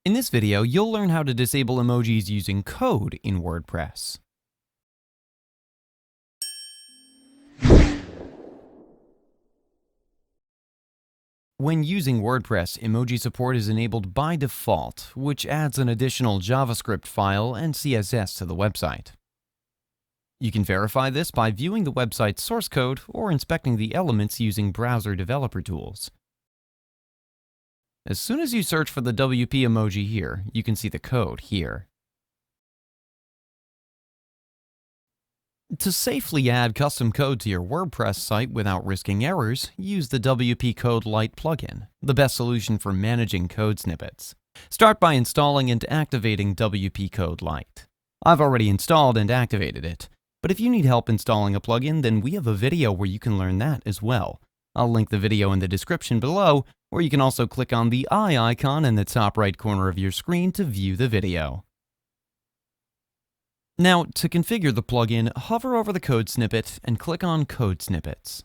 In this video, you'll learn how to disable emojis using code in WordPress. When using WordPress, emoji support is enabled by default, which adds an additional JavaScript file and CSS to the website. You can verify this by viewing the website's source code or inspecting the elements using browser developer tools. As soon as you search for the WP emoji here, you can see the code here. To safely add custom code to your WordPress site without risking errors, use the WP Code Lite plugin, the best solution for managing code snippets. Start by installing and activating WP Code Lite. I've already installed and activated it, but if you need help installing a plugin, then we have a video where you can learn that as well. I'll link the video in the description below, or you can also click on the eye icon in the top right corner of your screen to view the video. Now, to configure the plugin, hover over the code snippet and click on Code Snippets.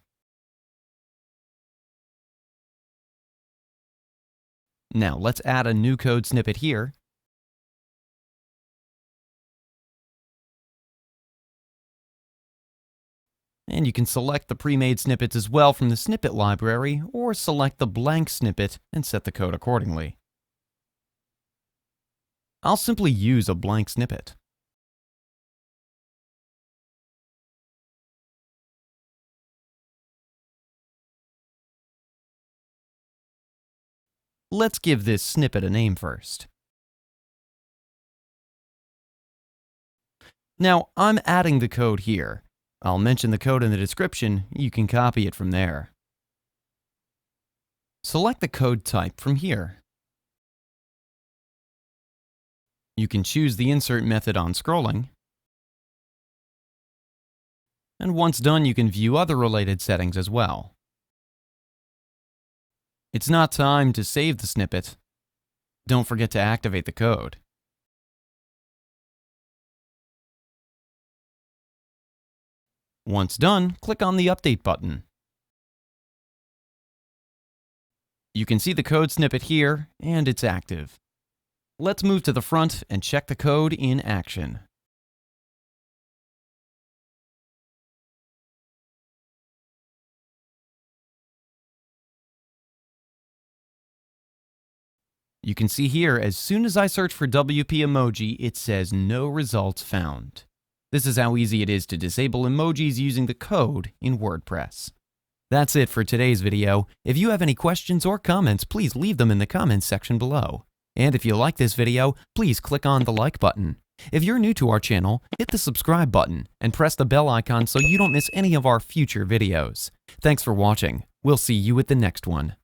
Now, let's add a new code snippet here. And you can select the pre-made snippets as well from the snippet library, or select the blank snippet and set the code accordingly. I'll simply use a blank snippet. Let's give this snippet a name first. Now, I'm adding the code here. I'll mention the code in the description. You can copy it from there. Select the code type from here. You can choose the insert method on scrolling. And once done, you can view other related settings as well. It's not time to save the snippet. Don't forget to activate the code. Once done, click on the Update button. You can see the code snippet here, and it's active. Let's move to the front and check the code in action. You can see here, as soon as I search for WP emoji, it says no results found. This is how easy it is to disable emojis using the code in WordPress. That's it for today's video. If you have any questions or comments, please leave them in the comments section below. And if you like this video, please click on the like button. If you're new to our channel, hit the subscribe button and press the bell icon so you don't miss any of our future videos. Thanks for watching. We'll see you at the next one.